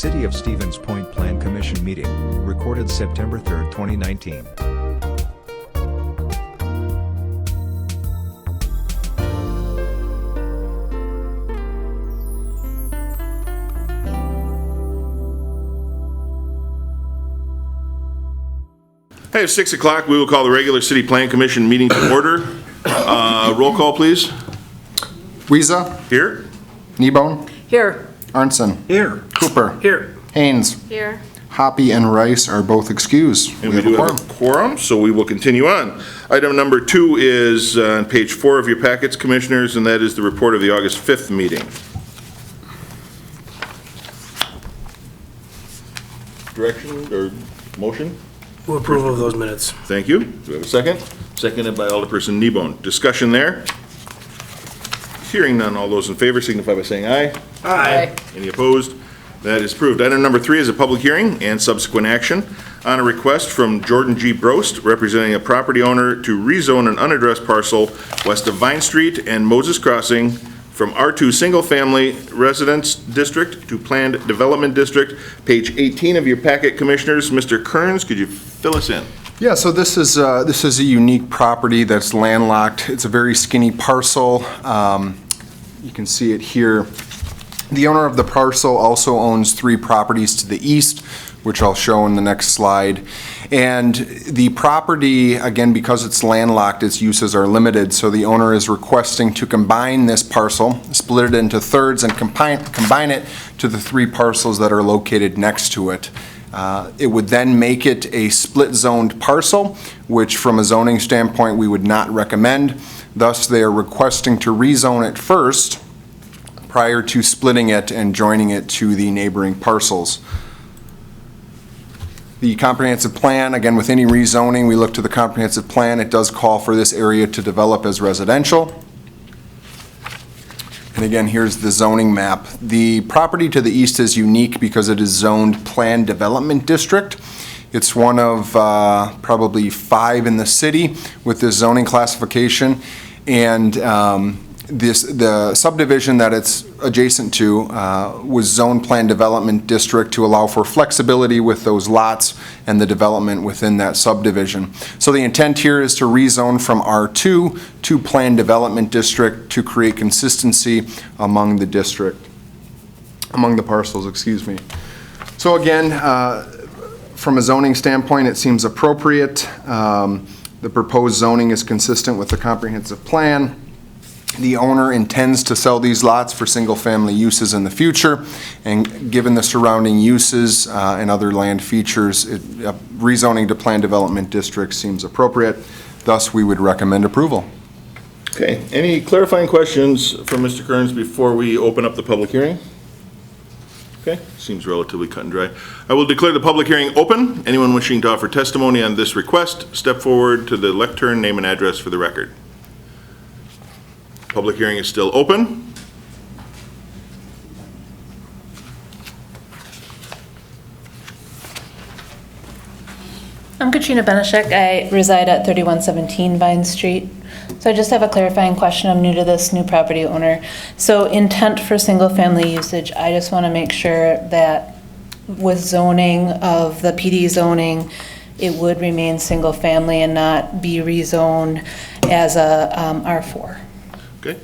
City of Stevens Point Plan Commission meeting, recorded September 3, 2019. Hey, it's 6 o'clock. We will call the regular City Plan Commission meeting to order. Roll call, please. Weeza. Here. Kneebone. Here. Arnson. Here. Cooper. Here. Haynes. Here. Hoppy and Rice are both excused. And we do have a quorum, so we will continue on. Item number 2 is on page 4 of your packets, Commissioners, and that is the report of the August 5th meeting. Direction or motion? Move approval of those minutes. Thank you. Do we have a second? Seconded by Alderperson Kneebone. Discussion there? Hearing none, all those in favor signify by saying aye. Aye. Any opposed? That is approved. Item number 3 is a public hearing and subsequent action on a request from Jordan G. Brost, representing a property owner, to rezone an unaddressed parcel west of Vine Street and Moses Crossing from R2 Single Family Residence District to Planned Development District. Page 18 of your packet, Commissioners. Mr. Kearns, could you fill us in? Yeah, so this is a unique property that's landlocked. It's a very skinny parcel. You can see it here. The owner of the parcel also owns 3 properties to the east, which I'll show in the next slide. And the property, again, because it's landlocked, its uses are limited, so the owner is requesting to combine this parcel, split it into thirds, and combine it to the 3 parcels that are located next to it. It would then make it a split-zoned parcel, which from a zoning standpoint, we would not recommend. Thus, they are requesting to rezone it first prior to splitting it and joining it to the neighboring parcels. The comprehensive plan, again, with any rezoning, we look to the comprehensive plan. It does call for this area to develop as residential. And again, here's the zoning map. The property to the east is unique because it is zoned Planned Development District. It's one of probably 5 in the city with this zoning classification. And the subdivision that it's adjacent to was zoned Planned Development District to allow for flexibility with those lots and the development within that subdivision. So the intent here is to rezone from R2 to Planned Development District to create consistency among the parcels, excuse me. So again, from a zoning standpoint, it seems appropriate. The proposed zoning is consistent with the comprehensive plan. The owner intends to sell these lots for single-family uses in the future, and given the surrounding uses and other land features, rezoning to Planned Development District seems appropriate. Thus, we would recommend approval. Okay, any clarifying questions for Mr. Kearns before we open up the public hearing? Okay, seems relatively cut and dry. I will declare the public hearing open. Anyone wishing to offer testimony on this request, step forward to the lectern, name and address for the record. Public hearing is still open. I'm Katrina Benishek. I reside at 3117 Vine Street. So I just have a clarifying question. I'm new to this, new property owner. So intent for single family usage, I just want to make sure that with zoning of the PD zoning, it would remain single family and not be rezoned as a R4. Okay.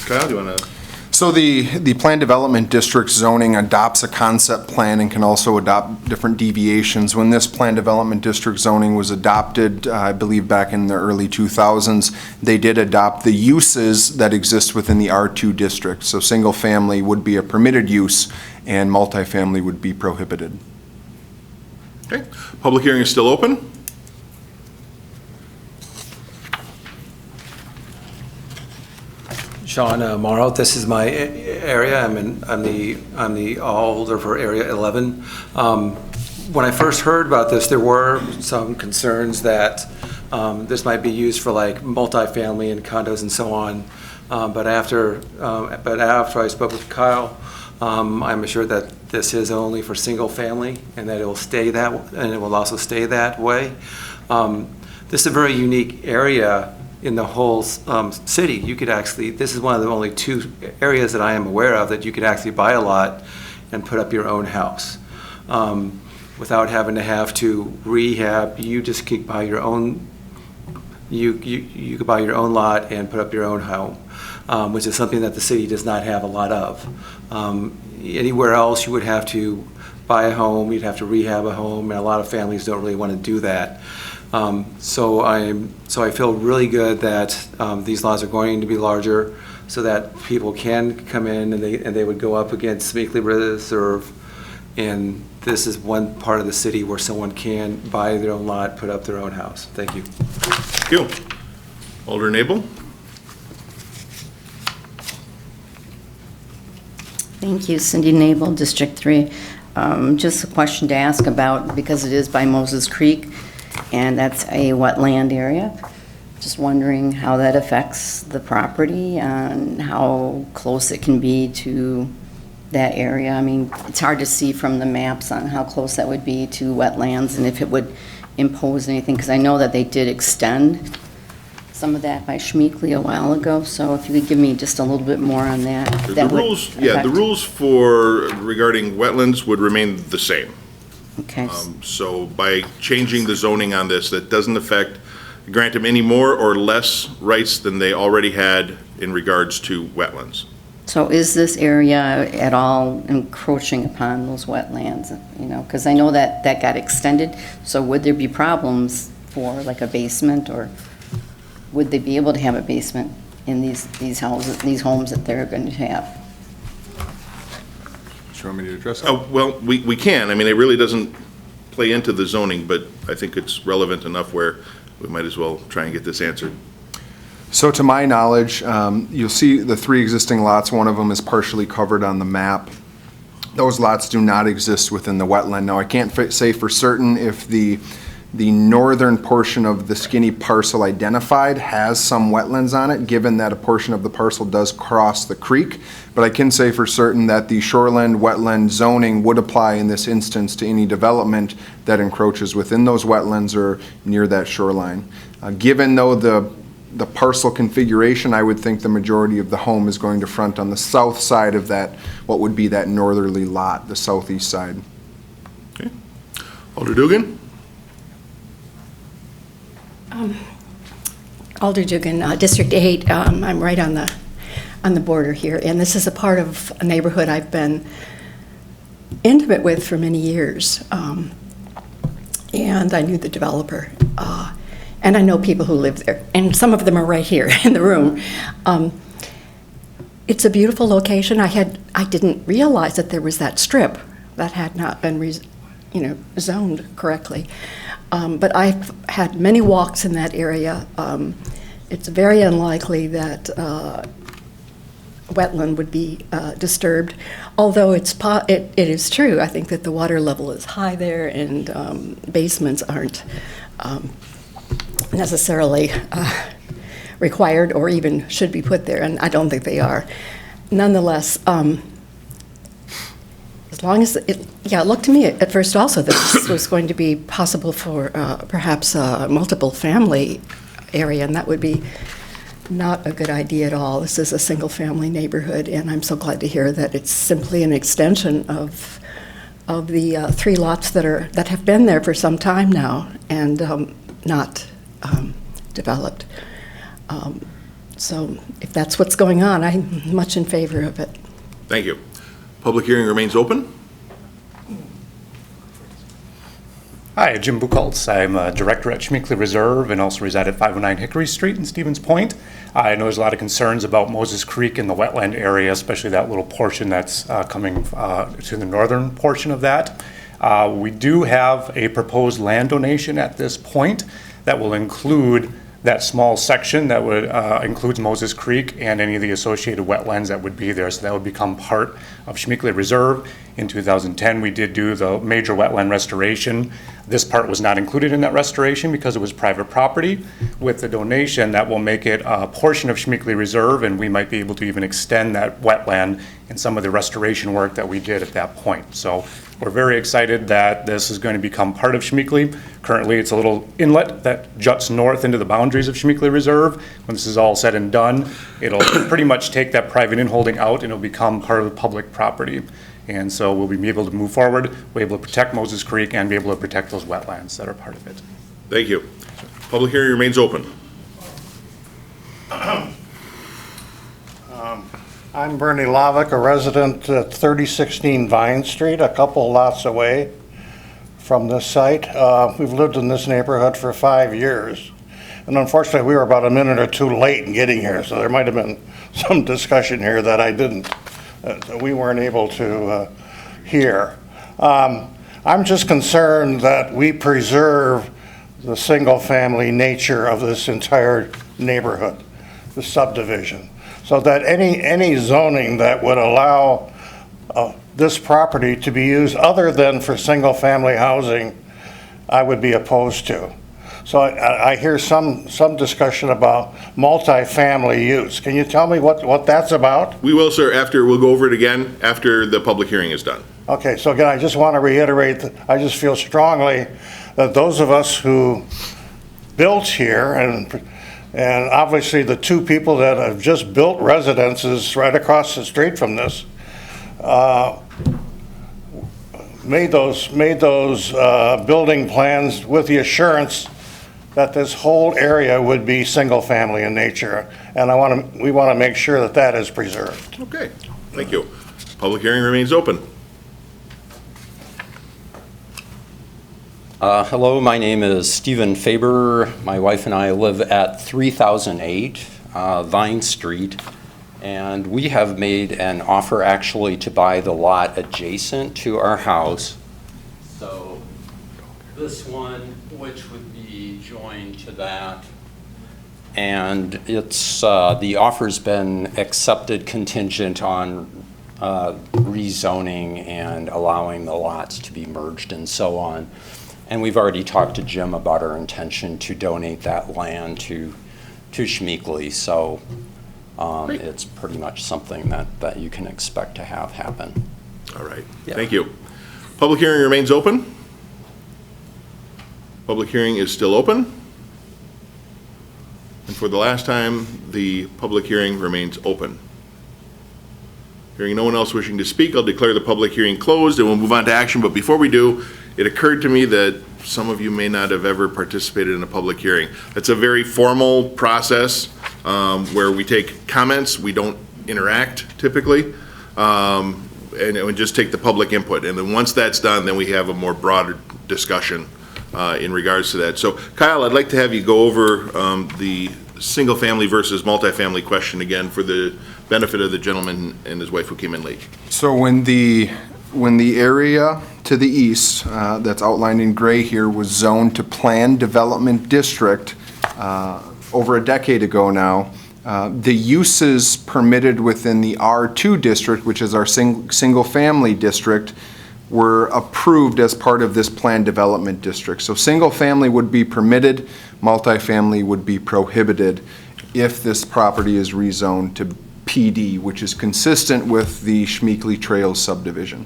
Kyle, do you want to? So the Planned Development District zoning adopts a concept plan and can also adopt different deviations. When this Planned Development District zoning was adopted, I believe back in the early 2000s, they did adopt the uses that exist within the R2 district. So single family would be a permitted use and multifamily would be prohibited. Okay. Public hearing is still open. Sean Morrow, this is my area. I'm the holder for Area 11. When I first heard about this, there were some concerns that this might be used for like multifamily and condos and so on. But after I spoke with Kyle, I'm assured that this is only for single family and that it will stay that, and it will also stay that way. This is a very unique area in the whole city. You could actually, this is one of the only 2 areas that I am aware of that you could actually buy a lot and put up your own house. Without having to have to rehab, you just could buy your own, you could buy your own lot and put up your own home, which is something that the city does not have a lot of. Anywhere else, you would have to buy a home, you'd have to rehab a home, and a lot of families don't really want to do that. So I feel really good that these lots are going to be larger, so that people can come in and they would go up against Smeakley Reserve. And this is one part of the city where someone can buy their own lot, put up their own house. Thank you. Thank you. Alder Nabel? Thank you, Cindy Nabel, District 3. Just a question to ask about, because it is by Moses Creek, and that's a wetland area. Just wondering how that affects the property and how close it can be to that area. I mean, it's hard to see from the maps on how close that would be to wetlands and if it would impose anything, because I know that they did extend some of that by Schmeekley a while ago, so if you could give me just a little bit more on that. The that would rules, yeah, the affect- rules for regarding wetlands would remain the same. Okay, So by changing the zoning on this, that doesn't grant them any more or less rights than they already had in regards to wetlands. so is this area at all encroaching upon those wetlands, you know, because I know that that got extended, so would there be problems for like a basement, or would they be able to have a basement in these houses, these homes that they're going to have? Do you want me to address that? Well, we can. I mean, it really doesn't play into the zoning, but I think it's relevant enough where we might as well try and get this answered. So to my knowledge, you'll see the 3 existing lots. One of them is partially covered on the map. Those lots do not exist within the wetland. Now, I can't say for certain if the northern portion of the skinny parcel identified has some wetlands on it, given that a portion of the parcel does cross the creek. But I can say for certain that the shoreland wetland zoning would apply in this instance to any development that encroaches within those wetlands or near that shoreline. Given though the parcel configuration, I would think the majority of the home is going to front on the south side of that, what would be that northerly lot, the southeast side. Okay. Alder Dugan? Alder Dugan, District 8. I'm right on the border here, and this is a part of a neighborhood I've been intimate with for many years. And I knew the developer, and I know people who live there, and some of them are right here in the room. It's a beautiful location. I didn't realize that there was that strip that had not been zoned correctly. But I've had many walks in that area. It's very unlikely that wetland would be disturbed, although it is true. I think that the water level is high there, and basements aren't necessarily required or even should be put there, and I don't think they are. Nonetheless, as long as it looked to me at first also that this was going to be possible for perhaps a multiple family area, and that would be not a good idea at all. This is a single family neighborhood, and I'm so glad to hear that it's simply an extension of the 3 lots that have been there for some time now and not developed. So if that's what's going on, I'm much in favor of it. Thank you. Public hearing remains open. Hi, Jim Buchholz. I'm a director at Schmeekley Reserve and also reside at 509 Hickory Street in Stevens Point. I know there's a lot of concerns about Moses Creek in the wetland area, especially that little portion that's coming to the northern portion of that. We do have a proposed land donation at this point that will include that small section that would includes Moses Creek and any of the associated wetlands that would be there. So that would become part of Schmeekley Reserve. In 2010, we did do the major wetland restoration. This part was not included in that restoration because it was private property. With the donation, that will make it a portion of Schmeekley Reserve, and we might be able to even extend that wetland in some of the restoration work that we did at that point. So we're very excited that this is going to become part of Schmeekley. Currently, it's a little inlet that juts north into the boundaries of Schmeekley Reserve. When this is all said and done, it'll pretty much take that private inholding out, and it'll become part of the public property. And so we'll be able to move forward, we'll be able to protect Moses Creek and be able to protect those wetlands that are part of it. Thank you. Public hearing remains open. I'm Bernie Lavick, a resident at 3016 Vine Street, a couple lots away from this site. We've lived in this neighborhood for 5 years, and unfortunately, we were about a minute or two late in getting here, so there might have been some discussion here that I didn't, we weren't able to hear. I'm just concerned that we preserve the single-family nature of this entire neighborhood, the subdivision, so that any zoning that would allow this property to be used other than for single-family housing, I would be opposed to. So I hear some discussion about multifamily use. Can you tell me what that's about? We will, sir, we'll go over it again after the public hearing is done. Okay, so again, I just want to reiterate that I just feel strongly that those of us who built here, and obviously the two people that have just built residences right across the street from this, made those building plans with the assurance that this whole area would be single-family in nature, and we want to make sure that that is preserved. Okay, thank you. Public hearing remains open. Hello, my name is Stephen Faber. My wife and I live at 3008 Vine Street, and we have made an offer actually to buy the lot adjacent to our house. So this one, which would be joined to that, and it's the offer's been accepted contingent on rezoning and allowing the lots to be merged and so on. And we've already talked to Jim about our intention to donate that land to Schmeekly, so it's pretty much something that you can expect to have happen. All right, Yeah. thank you. Public hearing remains open. Public hearing is still open. And for the last time, the public hearing remains open. Hearing no one else wishing to speak, I'll declare the public hearing closed and we'll move on to action. But before we do, it occurred to me that some of you may not have ever participated in a public hearing. It's a very formal process where we take comments, we don't interact typically, and we just take the public input. And then once that's done, then we have a more broader discussion in regards to that. So Kyle, I'd like to have you go over the single-family versus multifamily question again for the benefit of the gentleman and his wife who came in late. So when the area to the east, that's outlined in gray here, was zoned to Planned Development District over a decade ago now, the uses permitted within the R2 district, which is our single-family district, were approved as part of this Planned Development District. So single-family would be permitted, multifamily would be prohibited if this property is rezoned to PD, which is consistent with the Schmeekly Trails subdivision.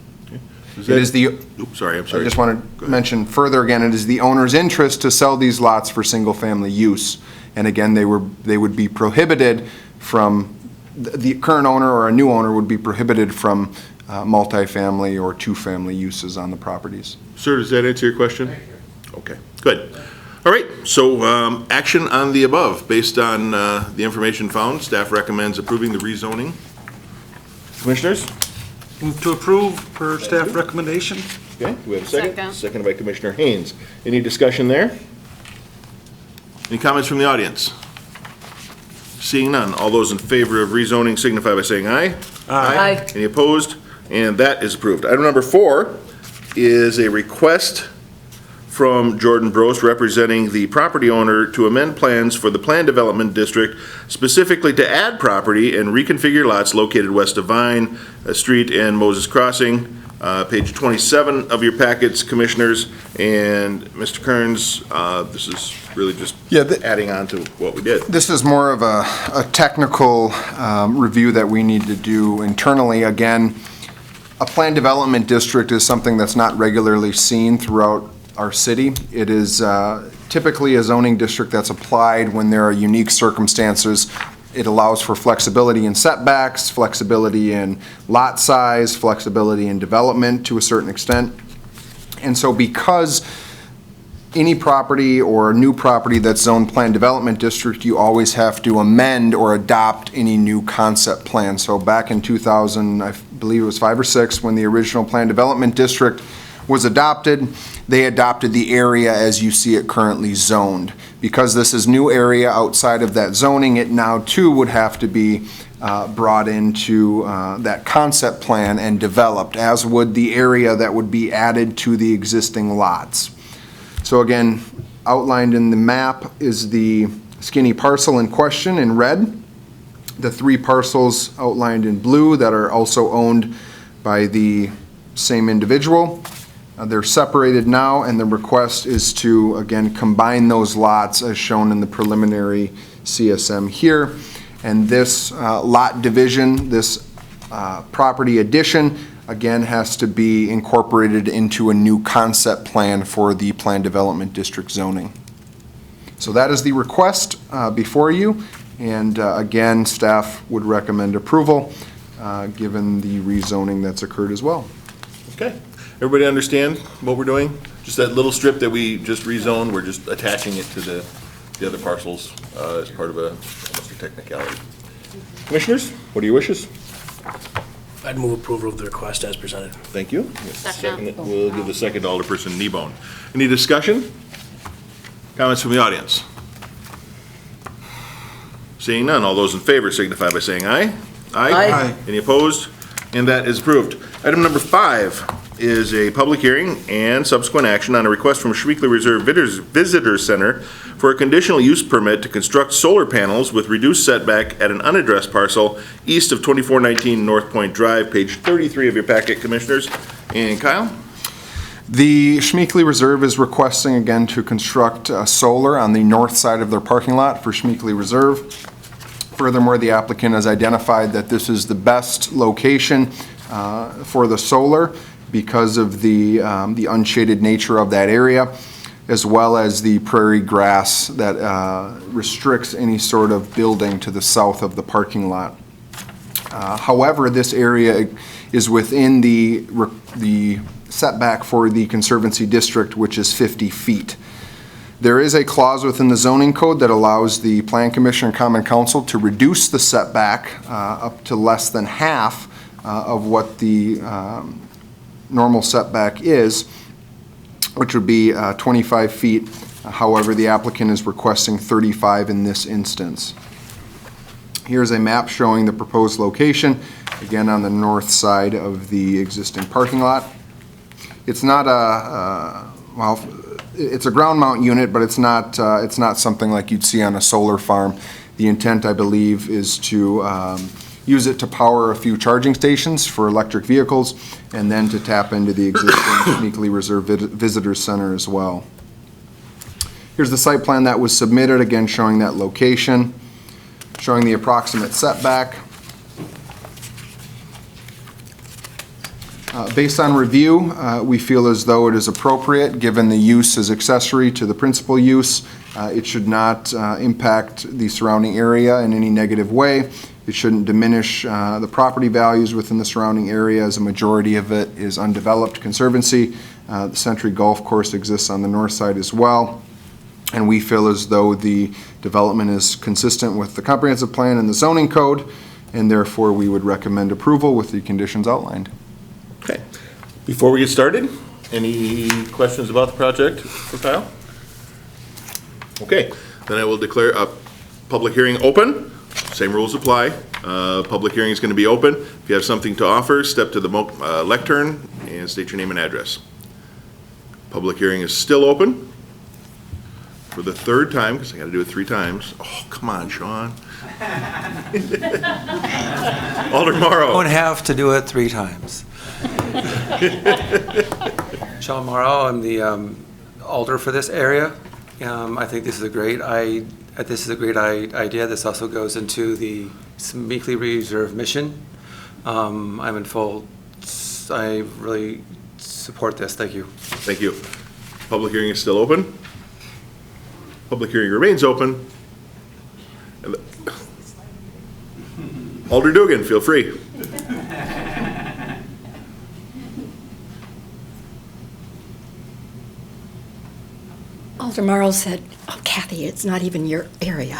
It is the, Oops, sorry, I'm sorry. I just want to mention further again, it is the owner's interest to sell these lots for single-family use. And again, they would be prohibited from, the current owner or a new owner would be prohibited from multifamily or two-family uses on the properties. Sir, does that answer your question? Thank you. Okay, good. All right, so action on the above. Based on the information found, staff recommends approving the rezoning. Commissioners? Move to approve per staff recommendation. Okay, we have a second? Seconded by Commissioner Haynes. Any discussion there? Any comments from the audience? Seeing none, all those in favor of rezoning signify by saying aye. Aye. Any opposed? And that is approved. Item number 4 is a request from Jordan Brost representing the property owner to amend plans for the Planned Development District, specifically to add property and reconfigure lots located west of Vine Street and Moses Crossing. Page 27 of your packets, Commissioners, and Mr. Kearns, this is really just adding on to what we did. This is more of a technical review that we need to do internally. Again, a planned development district is something that's not regularly seen throughout our city. It is typically a zoning district that's applied when there are unique circumstances It allows for flexibility in setbacks, flexibility in lot size, flexibility in development to a certain extent. And so because any property or new property that's zoned plan development district, you always have to amend or adopt any new concept plan. So back in 2000, I believe it was 5 or 6, when the original plan development district was adopted, they adopted the area as you see it currently zoned. Because this is new area outside of that zoning, it now too would have to be brought into that concept plan and developed, as would the area that would be added to the existing lots. So again, outlined in the map is the skinny parcel in question in red. The 3 parcels outlined in blue that are also owned by the same individual. They're separated now, and the request is to, again, combine those lots as shown in the preliminary CSM here. And this lot division, this property addition, again, has to be incorporated into a new concept plan for the Plan Development District zoning. So that is the request before you, and again, staff would recommend approval, given the rezoning that's occurred as well. Okay. Everybody understand what we're doing? Just that little strip that we just rezoned, we're just attaching it to the other parcels as part of almost a technicality. Commissioners, what are your wishes? I'd move approval of the request as presented. Thank you. Second. We'll give the second to Alderperson Kneebone. Any discussion? Comments from the audience? Seeing none, all those in favor signify by saying aye. Aye. Any opposed? And that is approved. Item number 5 is a public hearing and subsequent action on a request from Schmeeckley Reserve Visitor Center for a conditional use permit to construct solar panels with reduced setback at an unaddressed parcel east of 2419 North Point Drive, page 33 of your packet, Commissioners. And Kyle? The Schmeeckley Reserve is requesting again to construct solar on the north side of their parking lot for Schmeeckley Reserve. Furthermore, the applicant has identified that this is the best location for the solar because of the unshaded nature of that area, as well as the prairie grass that restricts any sort of building to the south of the parking lot. However, this area is within the setback for the Conservancy District, which is 50 feet. There is a clause within the zoning code that allows the Plan Commission and Common Council to reduce the setback up to less than half of what the normal setback is, which would be 25 feet. However, the applicant is requesting 35 in this instance. Here's a map showing the proposed location, again on the north side of the existing parking lot. It's not it's a ground mount unit, but it's not something like you'd see on a solar farm. The intent, I believe, is to use it to power a few charging stations for electric vehicles, and then to tap into the existing Schmeeckley Reserve Visitor Center as well. Here's the site plan that was submitted, again showing that location, showing the approximate setback. Based on review, we feel as though it is appropriate, given the use as accessory to the principal use. It should not impact the surrounding area in any negative way. It shouldn't diminish the property values within the surrounding area, as a majority of it is undeveloped conservancy. The Century Golf Course exists on the north side as well. And we feel as though the development is consistent with the comprehensive plan and the zoning code, and therefore we would recommend approval with the conditions outlined. Okay. Before we get started, any questions about the project for Kyle? Okay, then I will declare a public hearing open. Same rules apply. Public hearing is going to be open. If you have something to offer, step to the lectern and state your name and address. Public hearing is still open for the third time, because I got to do it 3 times. Oh, come on, Sean. Alder Morrow. Don't have to do it 3 times. Sean Morrow, I'm the alder for this area. I think this is a great idea. This also goes into the Schmeeckley Reserve mission. I really support this. Thank you. Thank you. Public hearing is still open. Public hearing remains open. Alder Dugan, feel free. Alder Morrow said, "Oh, Kathy, it's not even your area."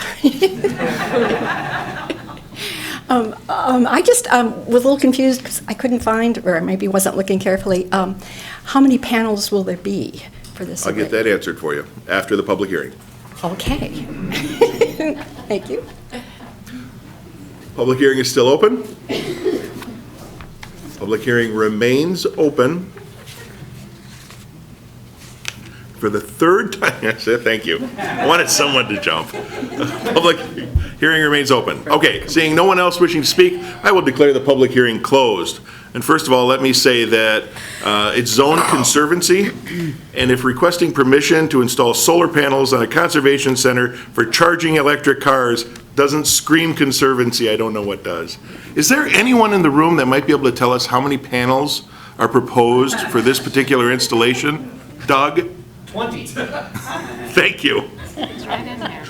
I just was a little confused because I couldn't find, or maybe wasn't looking carefully, how many panels will there be for this? I'll get array? that answered for you after the public hearing. Okay. Thank you. Public hearing is still open. Public hearing remains open for the third time. Yes, thank you. I wanted someone to jump. Public hearing remains open. Okay, seeing no one else wishing to speak, I will declare the public hearing closed. And first of all, let me say that it's zoned conservancy, and if requesting permission to install solar panels on a conservation center for charging electric cars doesn't scream conservancy, I don't know what does. Is there anyone in the room that might be able to tell us how many panels are proposed for this particular installation? Doug? 20. Thank you. It's right in there.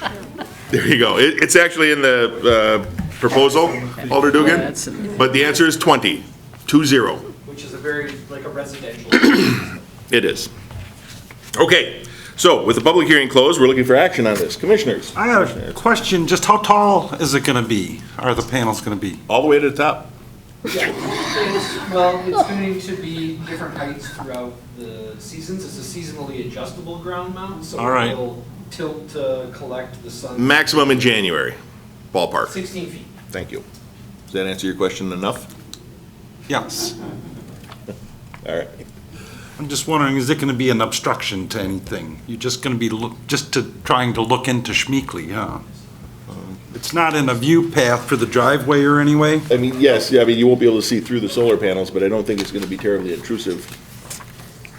There you go. It's actually in the proposal, Alder Dugan, but the answer is 20, 20. Which is a very, like a residential. It is. Okay, so with the public hearing closed, we're looking for action on this. Commissioners? I got a question, just how tall is it gonna be? Are the panels gonna be? All the way to the top. Well, it's going to be different heights throughout the seasons. It's a seasonally adjustable ground mount, so All right. it will tilt to collect the sun. Maximum in January, ballpark. 16 feet. Thank you. Does that answer your question enough? Yes. All right. I'm just wondering, is it gonna be an obstruction to anything? You're just gonna be trying to look into Schmeekly, huh? It's not in a view path for the driveway or anyway? I mean, yes, yeah, I mean, you won't be able to see through the solar panels, but I don't think it's going to be terribly intrusive.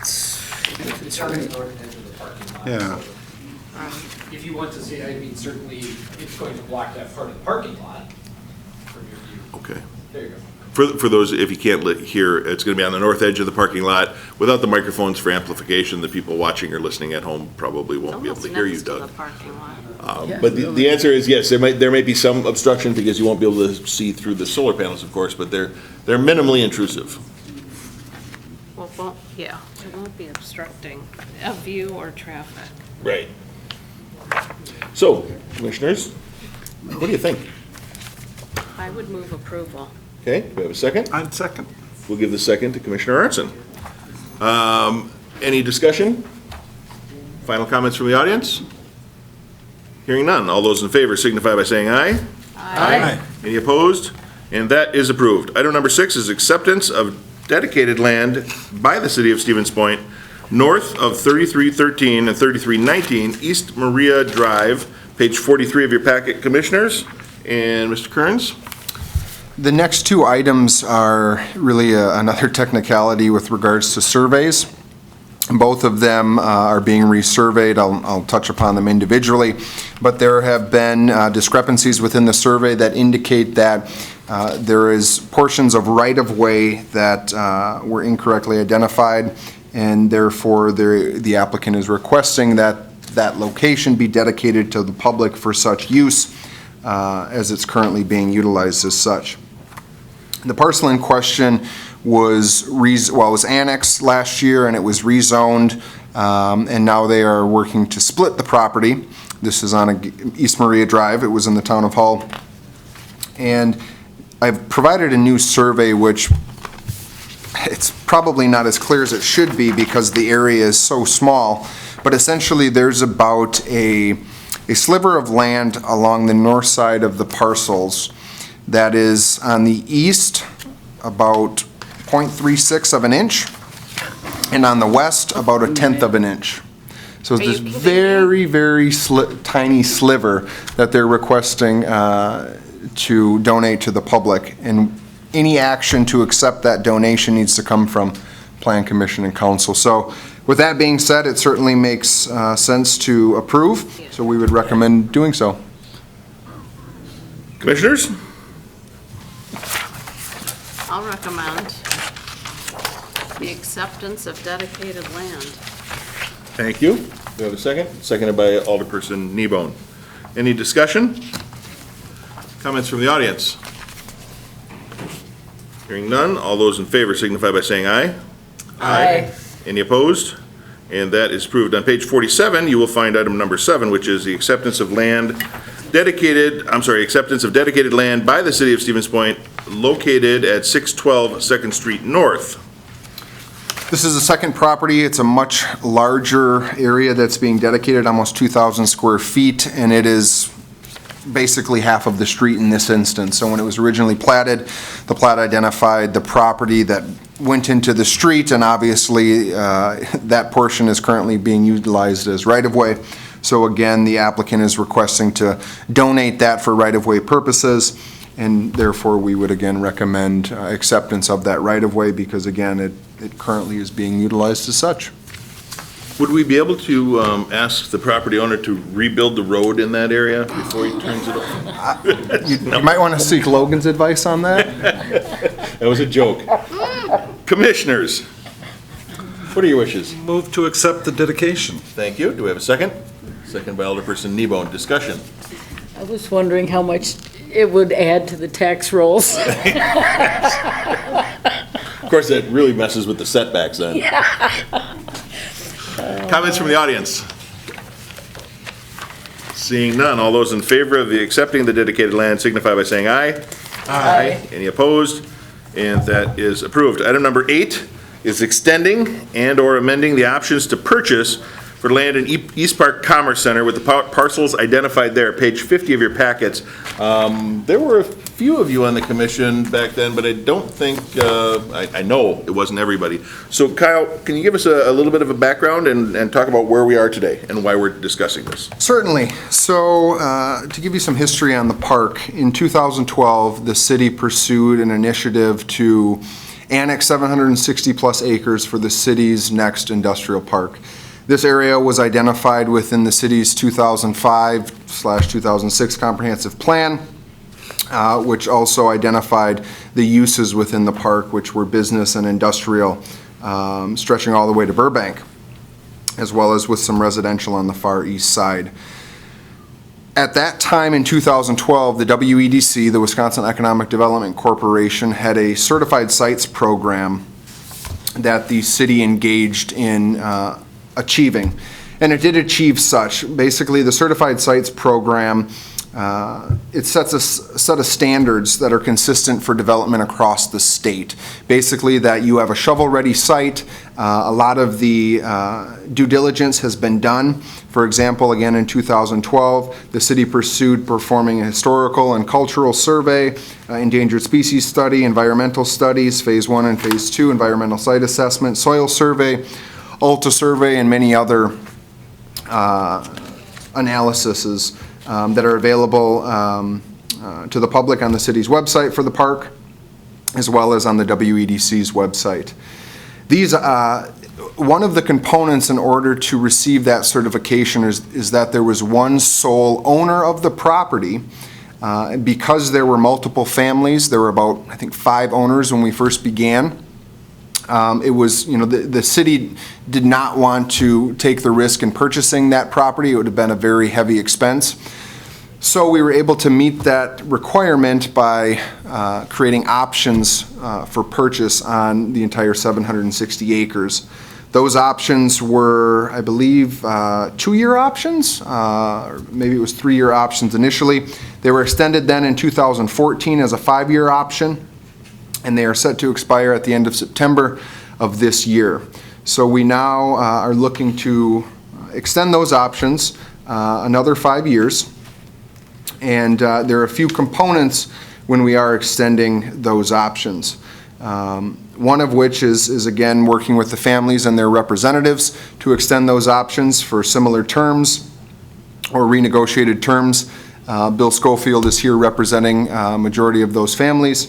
It's on the north edge of the parking lot. Yeah. So, if you want to see, I mean, certainly it's going to block that part of the parking lot from your view. Okay. There you go. For those, if you can't hear, it's going to be on the north edge of the parking lot. Without the microphones for amplification, the people watching or listening at home probably won't be able to hear you, Doug. But the answer is yes, there might be some obstruction because you won't be able to see through the solar panels, of course, but they're minimally intrusive. Well, yeah, it won't be obstructing a view or traffic. Right. So, commissioners, what do you think? I would move approval. Okay, do we have a second? I'd second. We'll give the second to Commissioner Arnson. Any discussion? Final comments from the audience? Hearing none. All those in favor signify by saying aye. Aye. Any opposed? And that is approved. Item number 6 is acceptance of dedicated land by the city of Stevens Point north of 3313 and 3319 East Maria Drive, page 43 of your packet, Commissioners. And Mr. Kearns? The next two items are really another technicality with regards to surveys. Both of them are being resurveyed. I'll touch upon them individually, but there have been discrepancies within the survey that indicate that there is portions of right-of-way that were incorrectly identified, and therefore the applicant is requesting that that location be dedicated to the public for such use as it's currently being utilized as such. The parcel in question was annexed last year, and it was rezoned, and now they are working to split the property. This is on East Maria Drive. It was in the town of Hull. And I've provided a new survey, which it's probably not as clear as it should be because the area is so small, but essentially there's about a sliver of land along the north side of the parcels that is on the east about 0.36 of an inch, and on the west about 1/10 of an inch. So it's this very, very tiny sliver that they're requesting to donate to the public, and any action to accept that donation needs to come from Plan Commission and Council. So with that being said, it certainly makes sense to approve, so we would recommend doing so. Commissioners? I'll recommend the acceptance of dedicated land. Thank you. Do we have a second? Seconded by Alderperson Kneebone. Any discussion? Comments from the audience? Hearing none, all those in favor signify by saying aye. Aye. Any opposed? And that is approved. On page 47, you will find item number 7, which is the acceptance of acceptance of dedicated land by the city of Stevens Point located at 612 2nd Street North. This is the second property. It's a much larger area that's being dedicated, almost 2,000 square feet, and it is basically half of the street in this instance. So when it was originally platted, the plat identified the property that went into the street, and obviously that portion is currently being utilized as right-of-way. So again, the applicant is requesting to donate that for right-of-way purposes, and therefore we would again recommend acceptance of that right-of-way because again, it currently is being utilized as such. Would we be able to ask the property owner to rebuild the road in that area before he turns it over? You might want to seek Logan's advice on that. That was a joke. Commissioners, what are your wishes? Move to accept the dedication. Thank you. Do we have a second? Second by Alderperson Nebo. Discussion. I was wondering how much it would add to the tax rolls. Of course, that really messes with the setbacks then. Comments from the audience? Seeing none, all those in favor of the accepting the dedicated land signify by saying aye. Aye. Any opposed? And that is approved. Item number 8 is extending and/or amending the options to purchase for land in East Park Commerce Center with the parcels identified there, page 50 of your packets. There were a few of you on the commission back then, but I don't think, I know it wasn't everybody. So Kyle, can you give us a little bit of a background and talk about where we are today and why we're discussing this? Certainly. So to give you some history on the park, in 2012, the city pursued an initiative to annex 760 plus acres for the city's next industrial park. This area was identified within the city's 2005/2006 comprehensive plan, which also identified the uses within the park, which were business and industrial, stretching all the way to Burbank, as well as with some residential on the far east side. At that time in 2012, the WEDC, the Wisconsin Economic Development Corporation, had a certified sites program that the city engaged in achieving. And it did achieve such. Basically, the Certified Sites Program, it sets a set of standards that are consistent for development across the state. Basically, that you have a shovel-ready site. A lot of the due diligence has been done. For example, again in 2012, the city pursued performing a historical and cultural survey, endangered species study, environmental studies, phase 1 and phase 2, environmental site assessment, soil survey, Alta survey, and many other analyses that are available to the public on the city's website for the park, as well as on the WEDC's website. These, one of the components in order to receive that certification is that there was one sole owner of the property. Because there were multiple families, there were about, I think, 5 owners when we first began. It was, the city did not want to take the risk in purchasing that property. It would have been a very heavy expense. So we were able to meet that requirement by creating options for purchase on the entire 760 acres. Those options were, I believe, 2-year options, or maybe it was 3-year options initially. They were extended then in 2014 as a 5-year option, and they are set to expire at the end of September of this year. So we now are looking to extend those options another 5 years. And there are a few components when we are extending those options. One of which is again working with the families and their representatives to extend those options for similar terms or renegotiated terms. Bill Schofield is here representing a majority of those families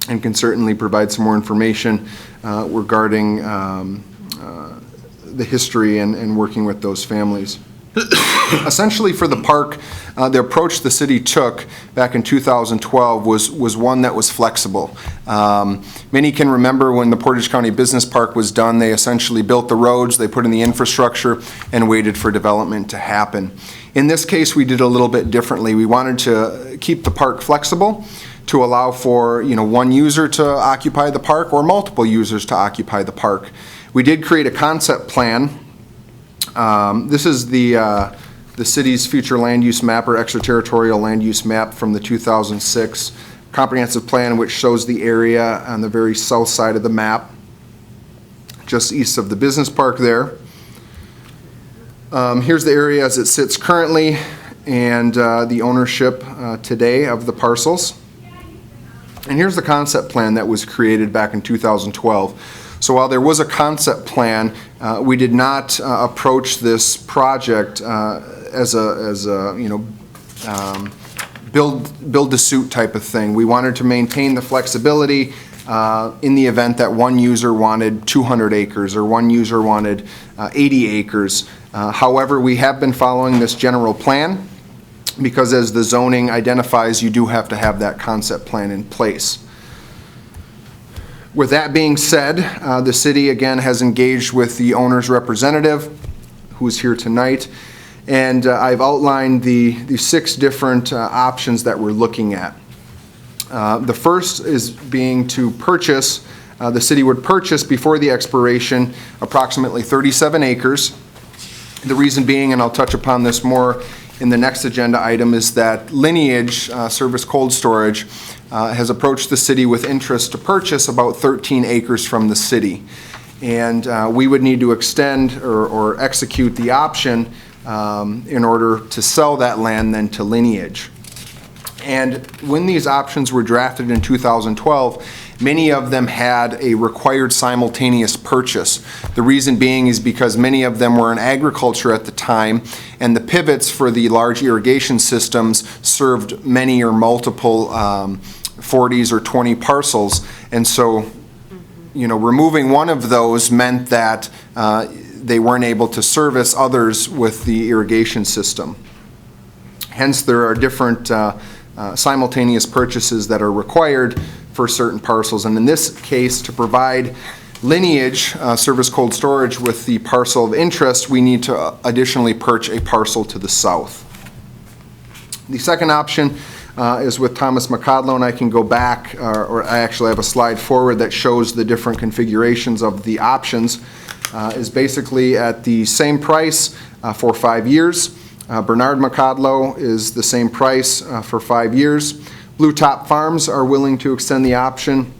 and can certainly provide some more information regarding the history and working with those families. Essentially for the park, the approach the city took back in 2012 was one that was flexible. Many can remember when the Portage County Business Park was done, they essentially built the roads, they put in the infrastructure, and waited for development to happen. In this case, we did a little bit differently. We wanted to keep the park flexible to allow for, one user to occupy the park or multiple users to occupy the park. We did create a concept plan. This is the city's future land use map or extraterritorial land use map from the 2006 comprehensive plan, which shows the area on the very south side of the map, just east of the business park there. Here's the area as it sits currently and the ownership today of the parcels. And here's the concept plan that was created back in 2012. So while there was a concept plan, we did not approach this project as a build to suit type of thing. We wanted to maintain the flexibility in the event that one user wanted 200 acres or one user wanted 80 acres. However, we have been following this general plan because as the zoning identifies, you do have to have that concept plan in place. With that being said, the city again has engaged with the owner's representative, who's here tonight, and I've outlined the 6 different options that we're looking at. The first is being to purchase, the city would purchase before the expiration approximately 37 acres. The reason being, and I'll touch upon this more in the next agenda item, is that Lineage Service Cold Storage has approached the city with interest to purchase about 13 acres from the city. And we would need to extend or execute the option in order to sell that land then to Lineage. And when these options were drafted in 2012, many of them had a required simultaneous purchase. The reason being is because many of them were in agriculture at the time, and the pivots for the large irrigation systems served many or multiple 40s or 20 parcels. And so, removing one of those meant that they weren't able to service others with the irrigation system. Hence, there are different simultaneous purchases that are required for certain parcels. And in this case, to provide Lineage Service Cold Storage with the parcel of interest, we need to additionally purchase a parcel to the south. The second option is with Thomas McCodlow, and I can go back, or I actually have a slide forward that shows the different configurations of the options, is basically at the same price for 5 years. Bernard McCodlow is the same price for 5 years. Blue Top Farms are willing to extend the option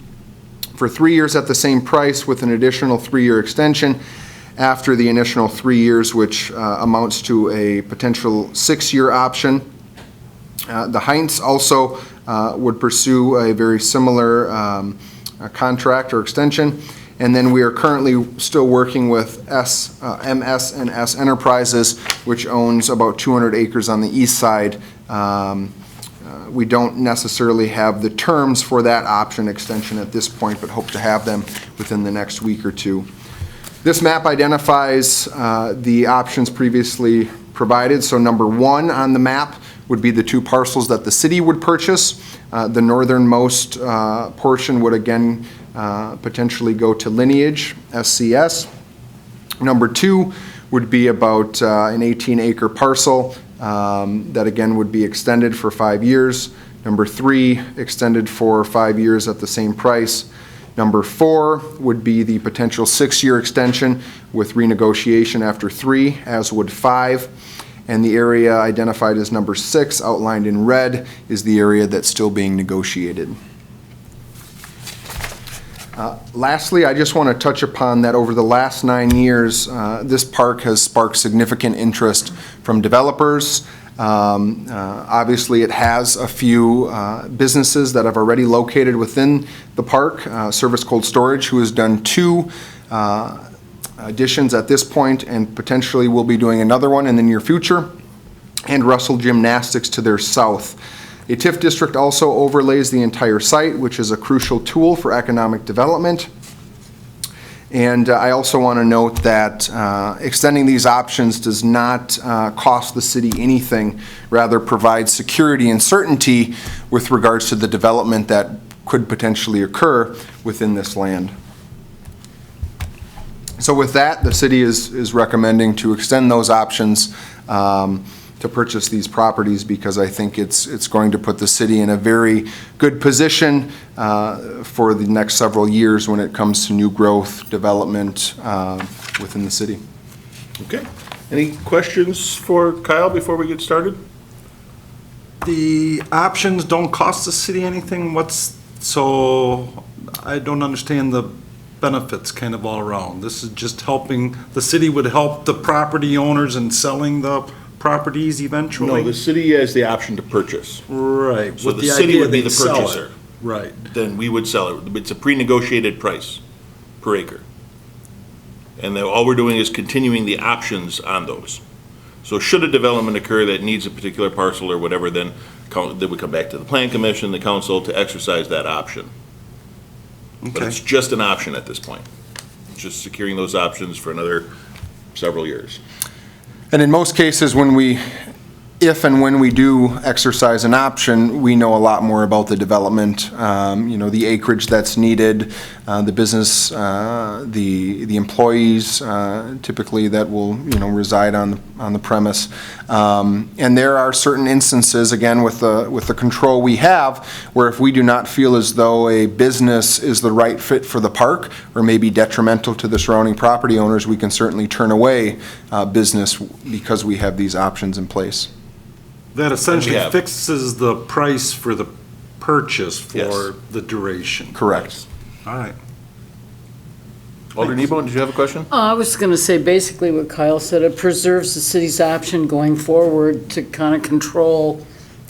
for 3 years at the same price with an additional 3-year extension after the initial 3 years, which amounts to a potential 6-year option. The Heinz also would pursue a very similar contract or extension. And then we are currently still working with MS&S Enterprises, which owns about 200 acres on the east side. We don't necessarily have the terms for that option extension at this point, but hope to have them within the next week or two. This map identifies the options previously provided. So number 1 on the map would be the 2 parcels that the city would purchase. The northernmost portion would again potentially go to Lineage, SCS. Number 2 would be about an 18-acre parcel that again would be extended for 5 years. Number 3, extended for 5 years at the same price. Number 4 would be the potential 6-year extension with renegotiation after 3, as would 5. And the area identified as number 6, outlined in red, is the area that's still being negotiated. Lastly, I just want to touch upon that over the last 9 years, this park has sparked significant interest from developers. Obviously, it has a few businesses that have already located within the park. Service Cold Storage, who has done 2 additions at this point and potentially will be doing another one in the near future, and Russell Gymnastics to their south. A TIF district also overlays the entire site, which is a crucial tool for economic development. And I also want to note that extending these options does not cost the city anything, rather provides security and certainty with regards to the development that could potentially occur within this land. So with that, the city is recommending to extend those options to purchase these properties because I think it's going to put the city in a very good position for the next several years when it comes to new growth, development within the city. Okay. Any questions for Kyle before we get started? The options don't cost the city anything? So I don't understand the benefits kind of all around. This is just helping, the city would help the property owners in selling the properties eventually? No, the city has the option to purchase. Right. So with the city idea would be they'd the sell it. purchaser. Right. Then we would sell it. It's a pre-negotiated price per acre. And then all we're doing is continuing the options on those. So should a development occur that needs a particular parcel or whatever, then they would come back to the plan commission, the council, to exercise that option. But Okay. it's just an option at this point. It's just securing those options for another several years. And in most cases, if and when we do exercise an option, we know a lot more about the development, the acreage that's needed, the business, the employees typically that will, reside on the premise. And there are certain instances, again, with the control we have, where if we do not feel as though a business is the right fit for the park or may be detrimental to the surrounding property owners, we can certainly turn away business because we have these options in place. That essentially have. fixes the price for the purchase for Yes. the duration. Correct. All right. Alder Nebo, did you have a question? I was going to say basically what Kyle said, it preserves the city's option going forward to kind of control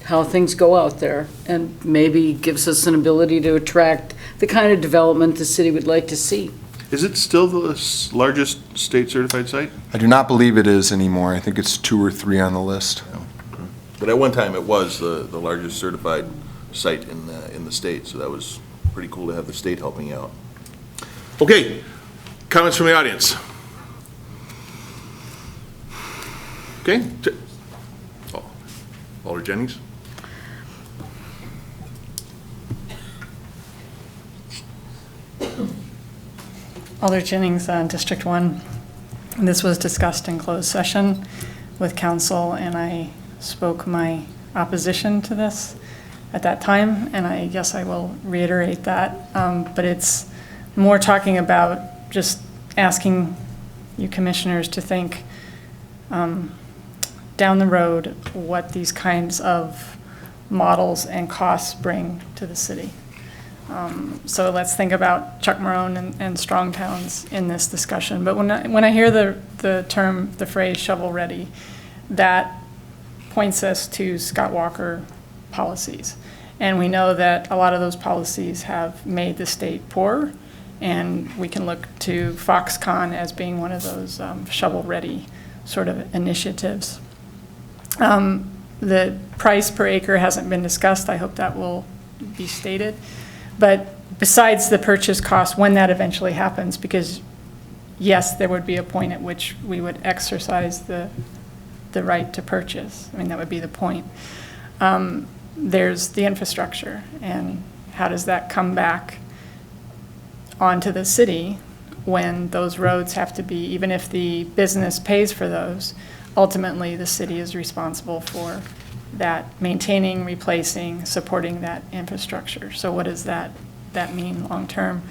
how things go out there and maybe gives us an ability to attract the kind of development the city would like to see. Is it still the largest state certified site? I do not believe it is anymore. I think it's 2 or 3 on the list. But at one time, it was the largest certified site in the state, so that was pretty cool to have the state helping you out. Okay, comments from the audience? Okay. Alder Jennings? Alder Jennings, District 1. This was discussed in closed session with council, and I spoke my opposition to this at that time, and I guess I will reiterate that. But it's more talking about just asking you commissioners to think down the road what these kinds of models and costs bring to the city. So let's think about Chuck Marone and strong towns in this discussion. But when I hear the phrase shovel ready, that points us to Scott Walker policies. And we know that a lot of those policies have made the state poorer, and we can look to Foxconn as being one of those shovel-ready sort of initiatives. The price per acre hasn't been discussed. I hope that will be stated. But besides the purchase cost, when that eventually happens, because yes, there would be a point at which we would exercise the right to purchase. I mean, that would be the point. There's the infrastructure, and how does that come back onto the city when those roads have to be, even if the business pays for those, ultimately the city is responsible for that, maintaining, replacing, supporting that infrastructure. So what does that mean long-term?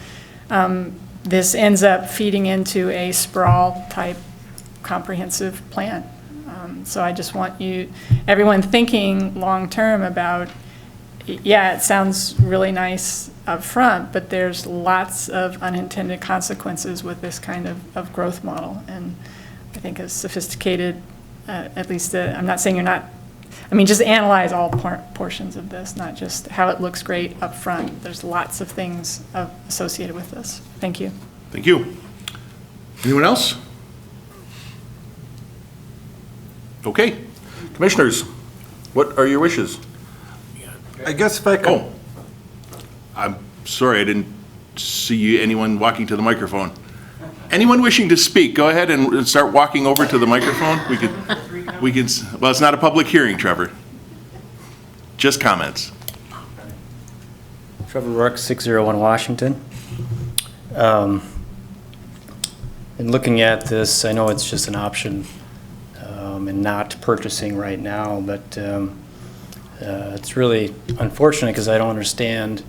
This ends up feeding into a sprawl-type comprehensive plan. So I just want everyone thinking long-term about, yeah, it sounds really nice up front, but there's lots of unintended consequences with this kind of growth model. And I think a sophisticated, at least, I'm not saying you're not, I mean, just analyze all portions of this, not just how it looks great up front. There's lots of things associated with this. Thank you. Thank you. Anyone else? Okay. Commissioners, what are your wishes? I guess if I could. Oh, I'm sorry, I didn't see anyone walking to the microphone. Anyone wishing to speak, go ahead and start walking over to the microphone. We can, well, it's not a public hearing, Trevor. Just comments. Trevor Rourke, 601 Washington. In looking at this, I know it's just an option, and and not purchasing right now, but it's really unfortunate because I don't understand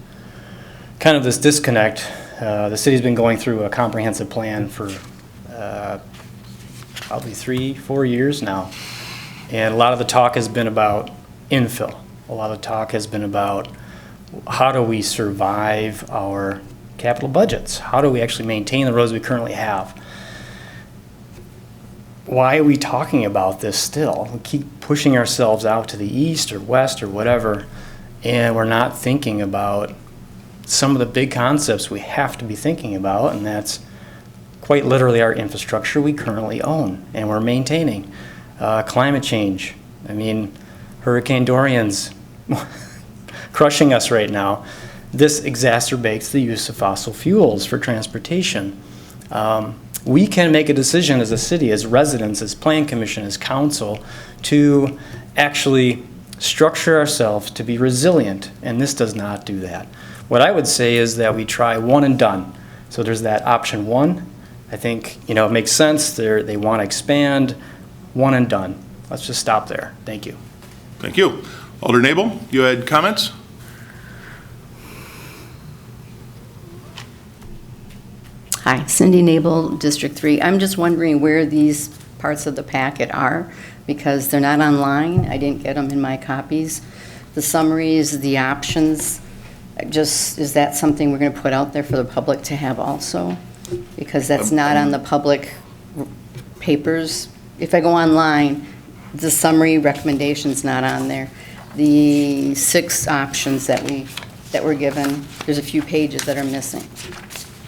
kind of this disconnect. The city's been going through a comprehensive plan for probably 3-4 years now, and a lot of the talk has been about infill. A lot of talk has been about how do we survive our capital budgets? How do we actually maintain the roads we currently have? Why are we talking about this still? We keep pushing ourselves out to the east or west or whatever, and we're not thinking about some of the big concepts we have to be thinking about, and that's quite literally our infrastructure we currently own and we're maintaining. Climate change. I mean, Hurricane Dorian's crushing us right now. This exacerbates the use of fossil fuels for transportation. We can make a decision as a city, as residents, as plan commission, as council, to actually structure ourselves to be resilient, and this does not do that. What I would say is that we try one and done. So there's that option one. I think, it makes sense. They want to expand, one and done. Let's just stop there. Thank you. Thank you. Alder Nabel, you had comments? Hi, Cindy Nabel, District 3. I'm just wondering where these parts of the packet are, because they're not online. I didn't get them in my copies. The summaries, the options, is that something we're going to put out there for the public to have also? Because that's not on the public papers. If I go online, the summary recommendation's not on there. The 6 options that were given, there's a few pages that are missing.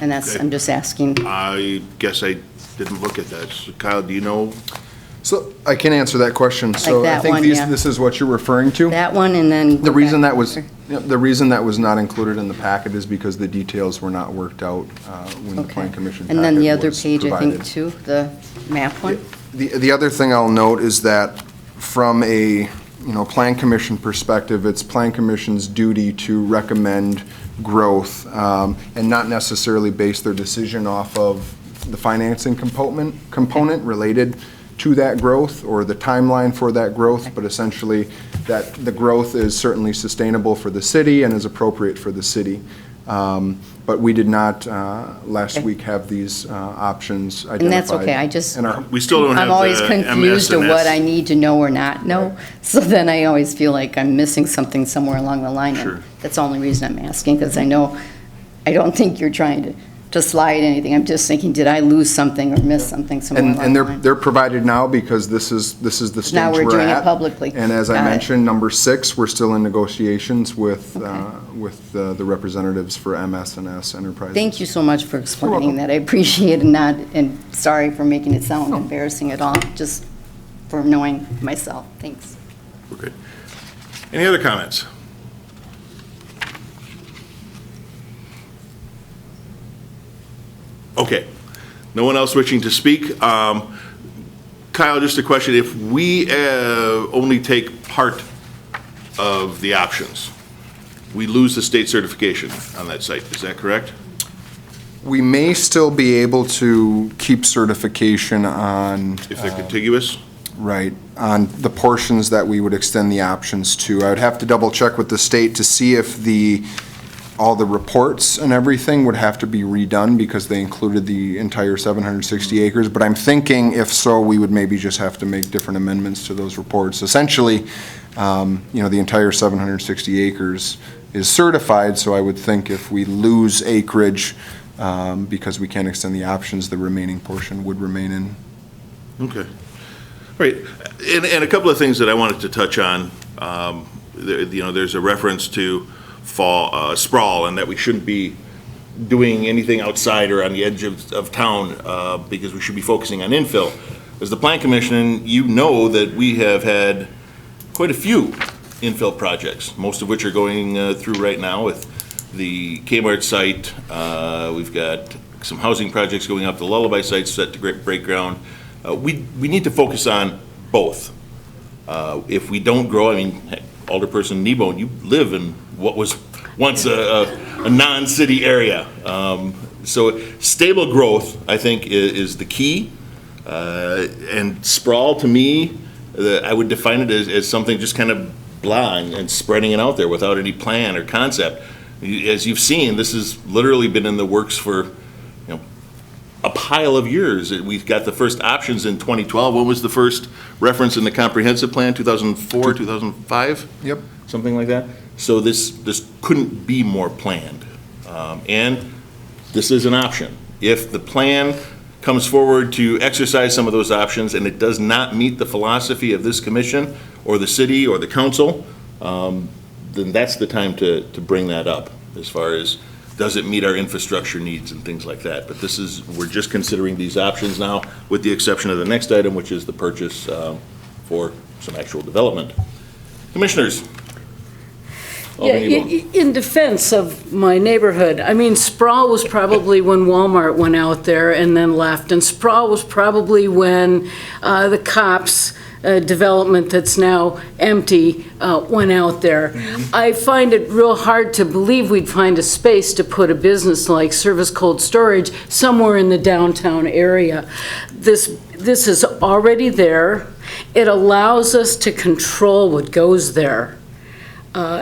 And that's, Okay. I'm just asking. I guess I didn't look at that. So Kyle, do you know? So I can answer that question. So I that think one, these, yeah. this is what you're referring to. That one, and then. The reason that was, the reason that was not included in the packet is because the details were not worked out when the Plan Commission And then the packet other was page, I think, provided. too, the map one. The other thing I'll note is that from a, Plan Commission perspective, it's Plan Commission's duty to recommend growth and not necessarily base their decision off of the financing component related to that growth or the timeline for that growth, but essentially that the growth is certainly sustainable for the city and is appropriate for the city. But we did not last week have these options identified. And that's okay, I just, in our- We still don't have I'm always the confused of MS&S. what I need to know or not know. So then I always feel like I'm missing something somewhere along the line. Sure. And that's the only reason I'm asking, because I don't think you're trying to slide anything. I'm just thinking, did I lose something or miss something somewhere along And the line? they're provided now because this is the stage Now we're we're doing it at. publicly. And as I Got it. mentioned, number 6, we're still in negotiations with the representatives for MS&S Enterprises. Thank you so much for explaining that. I appreciate it, and sorry for making it sound embarrassing at all, just for knowing myself. Thanks. We're good. Any other comments? Okay. No one else wishing to speak. Kyle, just a question. If we only take part of the options, we lose the state certification on that site. Is that correct? We may still be able to keep certification on. If they're contiguous? Right, on the portions that we would extend the options to. I would have to double check with the state to see if all the reports and everything would have to be redone because they included the entire 760 acres. But I'm thinking if so, we would maybe just have to make different amendments to those reports. Essentially, the entire 760 acres is certified, so I would think if we lose acreage because we can't extend the options, the remaining portion would remain in. Okay. Right. And a couple of things that I wanted to touch on. There's a reference to sprawl and that we shouldn't be doing anything outside or on the edge of town because we should be focusing on infill. As the Plan Commission, you know that we have had quite a few infill projects, most of which are going through right now with the Kmart site. We've got some housing projects going up. The Lullaby site's set to break ground. We need to focus on both. If we don't grow, Alderperson Nebo, you live in what was once a non-city area. So stable growth, I think, is the key. And sprawl, to me, I would define it as something just kind of blah and spreading it out there without any plan or concept. As you've seen, this has literally been in the works for, a pile of years. We've got the first options in 2012. When was the first reference in the comprehensive plan? 2004, 2005? Yep. Something like that? So this couldn't be more planned. And this is an option. If the plan comes forward to exercise some of those options and it does not meet the philosophy of this commission or the city or the council, then that's the time to bring that up as far as does it meet our infrastructure needs and things like that. But we're just considering these options now with the exception of the next item, which is the purchase for some actual development. Commissioners? Yeah, in defense of my neighborhood, I mean, sprawl was probably when Walmart went out there and then left, and sprawl was probably when the cops development that's now empty went out there. I find it real hard to believe we'd find a space to put a business like Service Cold Storage somewhere in the downtown area. This is already there. It allows us to control what goes there.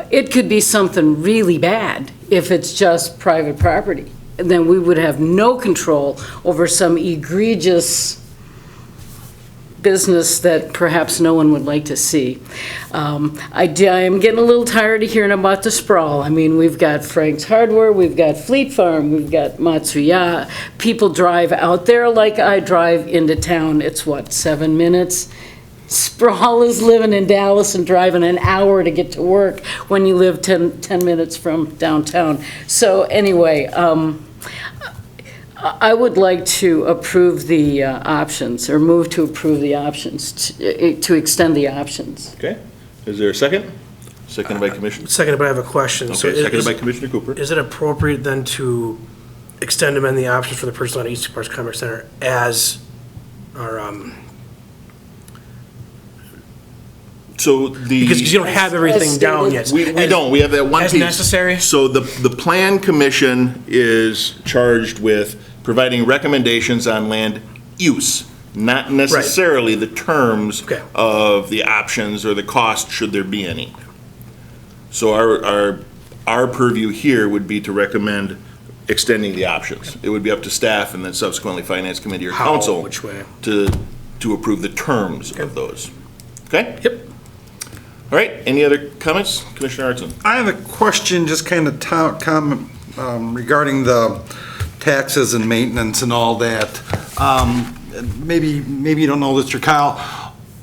It could be something really bad if it's just private property. And then we would have no control over some egregious business that perhaps no one would like to see. I am getting a little tired of hearing about the sprawl. I mean, we've got Frank's Hardware, we've got Fleet Farm, we've got Matsuya. People drive out there like I drive into town. It's what, 7 minutes? Sprawl is living in Dallas and driving an hour to get to work when you live 10 minutes from downtown. So anyway, I would like to approve the options, or move to approve the options, to extend the options. Okay. Is there a second? Seconded by Commissioner. Seconded, but I have a question. So Okay, seconded by Commissioner Cooper. Is it appropriate then to extend them in the options for the person on East Parks Commerce Center as our, So because you don't have everything down yet. We don't. We have that one piece. As necessary? So the Plan Commission is charged with providing recommendations on land use, not necessarily the terms of the options or the cost, should there be any. So our purview here would be to recommend extending the options. It would be up to staff and then subsequently Finance Committee or Council which way? to approve the terms of those. Okay? Yep. All right, any other comments? Commissioner Artson? I have a question, just kind of comment regarding the taxes and maintenance and all that. Maybe you don't know this, or Kyle.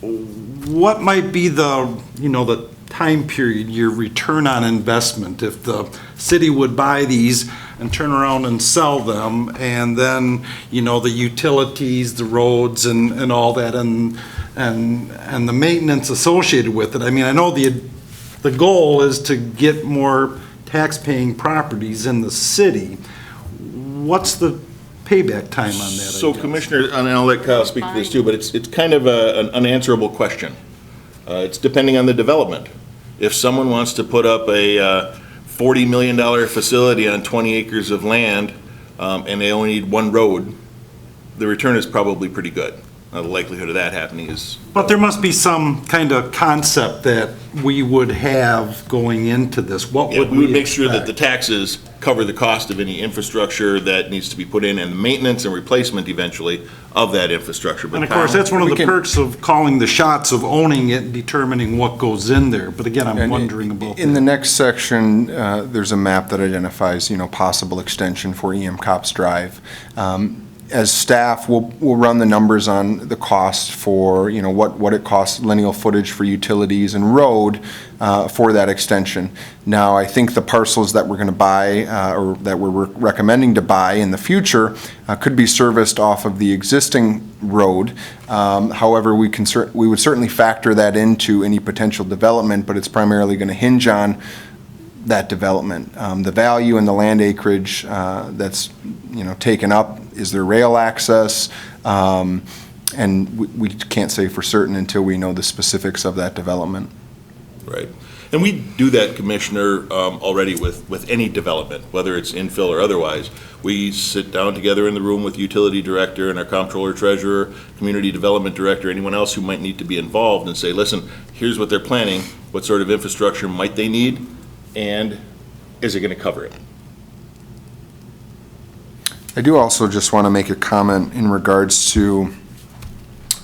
What might be the time period, your return on investment, if the city would buy these and turn around and sell them, and then the utilities, the roads, and all that, and the maintenance associated with it? I mean, I know the goal is to get more tax-paying properties in the city. What's the payback time on that? So Commissioner, and I'll let Kyle speak to this too, but it's kind of an unanswerable question. It's depending on the development. If someone wants to put up a $40 million facility on 20 acres of land and they only need one road, the return is probably pretty good. The likelihood of that happening is... But there must be some kind of concept that we would have going into this. What would we would make sure that the taxes cover the cost of any infrastructure that needs to be put in and the maintenance and replacement eventually of that infrastructure. But And of course, that's one of the perks of calling the shots, of owning it and determining what goes in there. But again, I'm wondering about In the next section, there's a map that identifies, possible extension for EM Cops Drive. As staff, we'll run the numbers on the cost for, what it costs, lineal footage for utilities and road for that extension. Now, I think the parcels that we're going to buy, or that we're recommending to buy in the future, could be serviced off of the existing road. However, we would certainly factor that into any potential development, but it's primarily going to hinge on that development. The value and the land acreage that's taken up, is there rail access? And we can't say for certain until we know the specifics of that development. Right. And we do that, Commissioner, already with any development, whether it's infill or otherwise. We sit down together in the room with utility director and our comptroller treasurer, community development director, anyone else who might need to be involved and say, listen, here's what they're planning, what sort of infrastructure might they need, and is it going to cover it? I do also just want to make a comment in regards to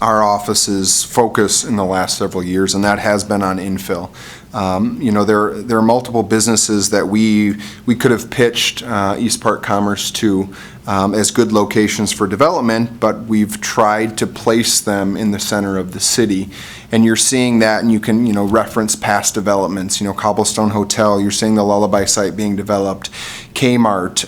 our office's focus in the last several years, and that has been on infill. There are multiple businesses that we could have pitched East Park Commerce to as good locations for development, but we've tried to place them in the center of the city. And you're seeing that, and you can, reference past developments, Cobblestone Hotel, you're seeing the Lullaby site being developed, Kmart,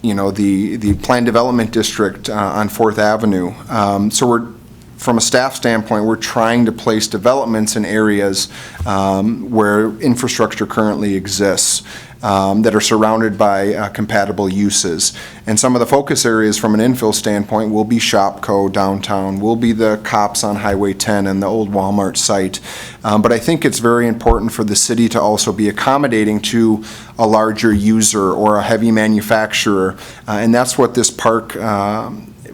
the planned development district on 4th Avenue. So from a staff standpoint, we're trying to place developments in areas where infrastructure currently exists that are surrounded by compatible uses. And some of the focus areas from an infill standpoint will be Shopko downtown, will be the Cops on Highway 10 and the old Walmart site. But I think it's very important for the city to also be accommodating to a larger user or a heavy manufacturer. And that's what this park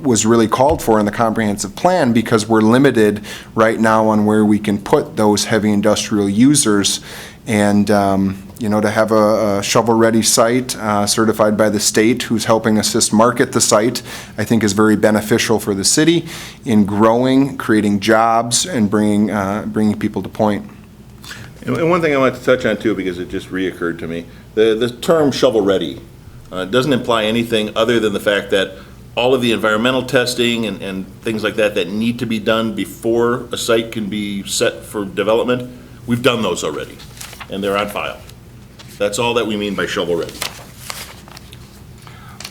was really called for in the comprehensive plan, because we're limited right now on where we can put those heavy industrial users. And to have a shovel-ready site certified by the state who's helping assist market the site, I think is very beneficial for the city in growing, creating jobs, and bringing people to point. And one thing I want to touch on too, because it just reoccurred to me, the term shovel-ready doesn't imply anything other than the fact that all of the environmental testing and things like that need to be done before a site can be set for development, we've done those already, and they're on file. That's all that we mean by shovel-ready.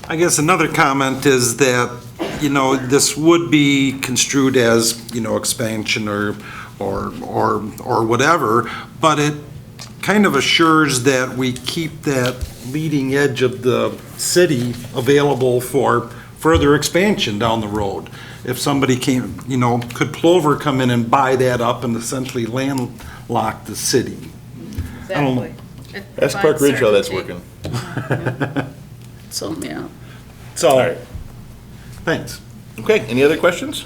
I guess another comment is that, this would be construed as, expansion or whatever, but it kind of assures that we keep that leading edge of the city available for further expansion down the road. If somebody came, could Plover come in and buy that up and essentially landlock the city? I don't know. Ask Park Ridge how that's working. So, yeah. So, thanks. Okay, any other questions?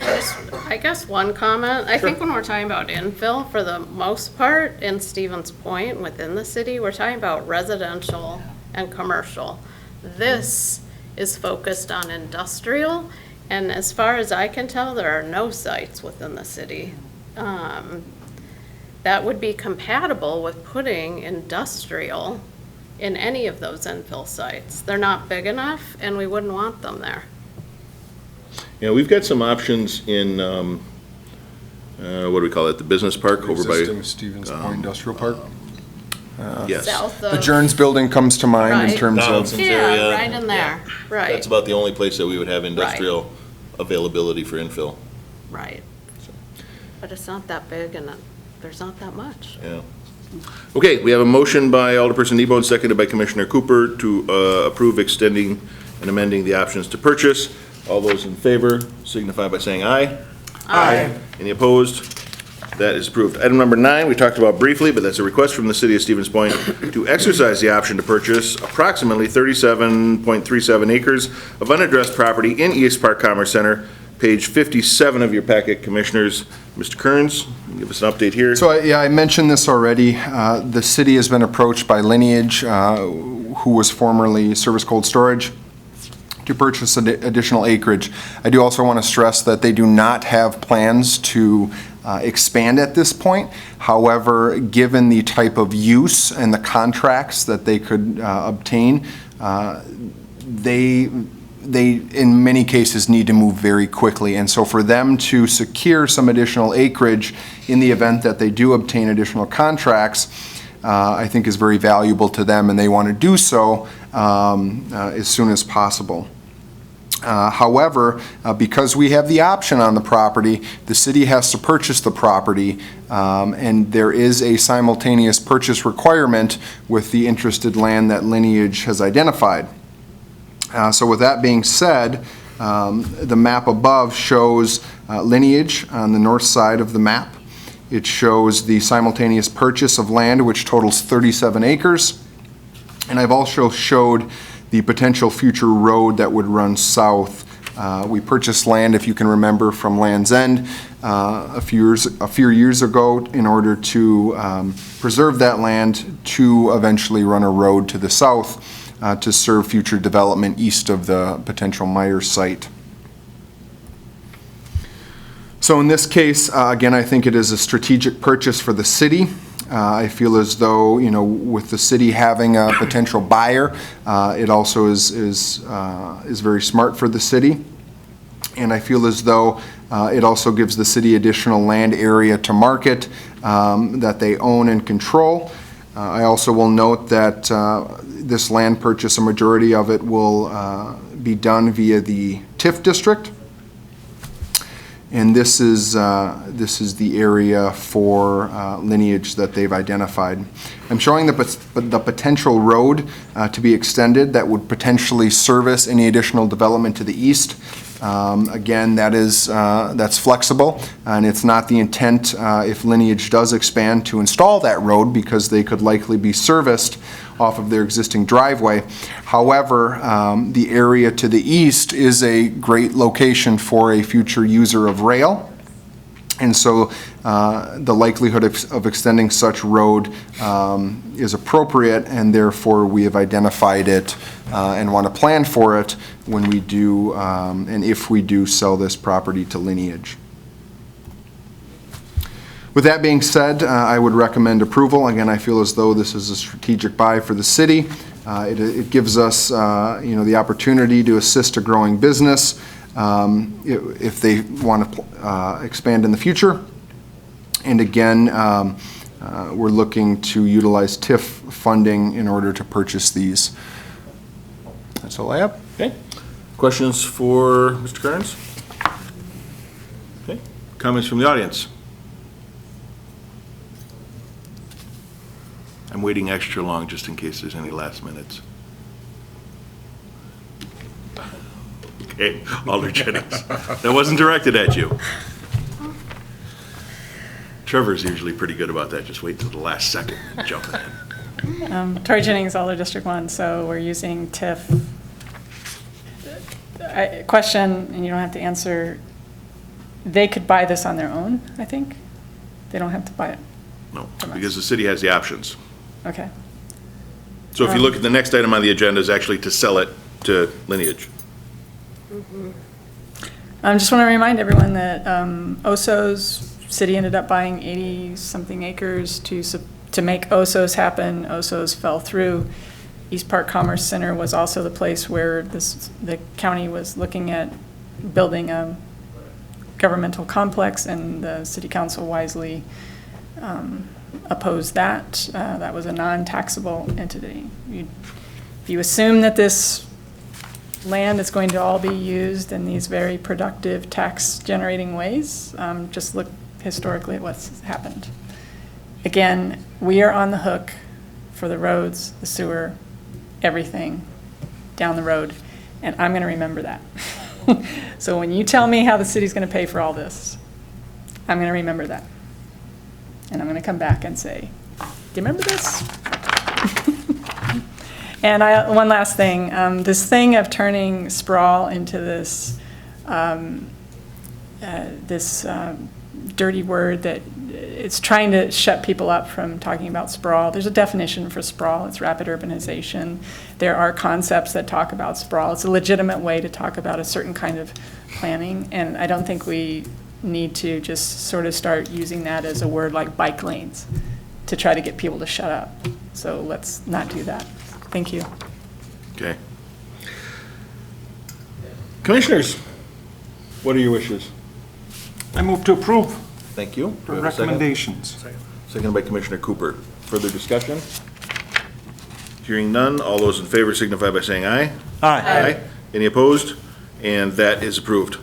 I guess one comment, I think when we're talking about infill, for the most part, in Stevens Point, within the city, we're talking about residential and commercial. This is focused on industrial, and as far as I can tell, there are no sites within the city that would be compatible with putting industrial in any of those infill sites. They're not big enough, and we wouldn't want them there. We've got some options in, what do we call it, the business park over by... Existing Stevens Point Industrial Park. Yes. South The of, Journs Building comes to mind in Right. terms of... Donaldson's area. yeah, right in there, right, That's about the only place that we would have industrial availability for infill. right. But it's not that big, and there's not that much. Yeah. Okay, we have a motion by Alderperson Nebo and seconded by Commissioner Cooper to approve extending and amending the options to purchase. All those in favor signify by saying aye. Aye. Any opposed? That is approved. Item number 9, we talked about briefly, but that's a request from the city of Stevens Point to exercise the option to purchase approximately 37.37 acres of unaddressed property in East Park Commerce Center. Page 57 of your packet, Commissioners. Mr. Kearns, give us an update here. So, I mentioned this already. The city has been approached by Lineage, who was formerly Service Cold Storage, to purchase additional acreage. I do also want to stress that they do not have plans to expand at this point. However, given the type of use and the contracts that they could obtain, they in many cases need to move very quickly. And so for them to secure some additional acreage in the event that they do obtain additional contracts, I think is very valuable to them, and they want to do so as soon as possible. However, because we have the option on the property, the city has to purchase the property, and there is a simultaneous purchase requirement with the interested land that Lineage has identified. So with that being said, the map above shows Lineage on the north side of the map. It shows the simultaneous purchase of land, which totals 37 acres. And I've also showed the potential future road that would run south. We purchased land, if you can remember, from Land's End a few years ago in order to preserve that land to eventually run a road to the south to serve future development east of the potential Myers site. So in this case, again, I think it is a strategic purchase for the city. I feel as though, with the city having a potential buyer, it also is very smart for the city. And I feel as though it also gives the city additional land area to market that they own and control. I also will note that this land purchase, a majority of it will be done via the TIF district. And this is the area for lineage that they've identified. I'm showing the potential road to be extended that would potentially service any additional development to the east. Again, that's flexible, and it's not the intent if lineage does expand to install that road, because they could likely be serviced off of their existing driveway. However, the area to the east is a great location for a future user of rail. And so the likelihood of extending such road is appropriate, and therefore we have identified it and want to plan for it when we do, and if we do sell this property to Lineage. With that being said, I would recommend approval. Again, I feel as though this is a strategic buy for the city. It gives us, the opportunity to assist a growing business if they want to expand in the future. And again, we're looking to utilize TIF funding in order to purchase these. That's all I have. Okay. Questions for Mr. Kearns? Okay. Comments from the audience? I'm waiting extra long just in case there's any last minutes. Okay, Alder Jennings. That wasn't directed at you. Trevor's usually pretty good about that. Just wait till the last second and jump in. Tori Jennings, Alder District 1, so we're using TIF. Question, and you don't have to answer, they could buy this on their own, I think? They don't have to buy it? No, because the city has the options. Okay. So if you look at the next item on the agenda is actually to sell it to Lineage. I just want to remind everyone that Osos, city ended up buying 80-something acres to make Osos happen. Osos fell through. East Park Commerce Center was also the place where the county was looking at building a governmental complex, and the city council wisely opposed that. That was a non-taxable entity. If you assume that this land is going to all be used in these very productive tax-generating ways, just look historically at what's happened. Again, we are on the hook for the roads, the sewer, everything down the road, and I'm going to remember that. So when you tell me how the city's going to pay for all this, I'm going to remember that. And I'm going to come back and say, do you remember this? And one last thing, this thing of turning sprawl into this dirty word that it's trying to shut people up from talking about sprawl. There's a definition for sprawl. It's rapid urbanization. There are concepts that talk about sprawl. It's a legitimate way to talk about a certain kind of planning, and I don't think we need to just sort of start using that as a word like bike lanes to try to get people to shut up. So let's not do that. Thank you. Okay. Commissioners, what are your wishes? I move to approve. Thank you. For Do we have a second? recommendations. Second by Commissioner Cooper. Further discussion? Hearing none, all those in favor signify by saying aye. Aye. Any opposed? And that is approved.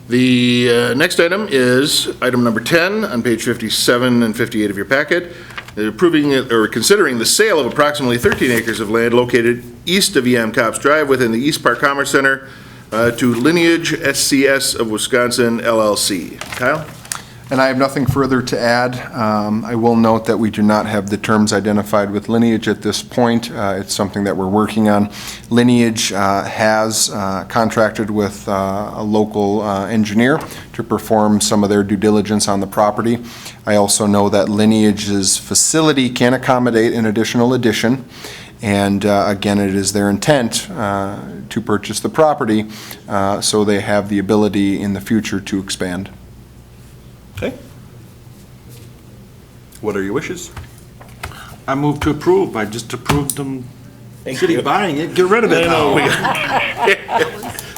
The next item is item number 10 on page 57 and 58 of your packet. Approving or considering the sale of approximately 13 acres of land located east of E.M. Copps Drive within the East Park Commerce Center to Lineage SCS of Wisconsin LLC. Kyle? And I have nothing further to add. I will note that we do not have the terms identified with Lineage at this point. It's something that we're working on. Lineage has contracted with a local engineer to perform some of their due diligence on the property. I also know that Lineage's facility can accommodate an additional addition. And again, it is their intent to purchase the property, so they have the ability in the future to expand. Okay. What are your wishes? I move to approve. I just approved them. City buying it, get rid of it now.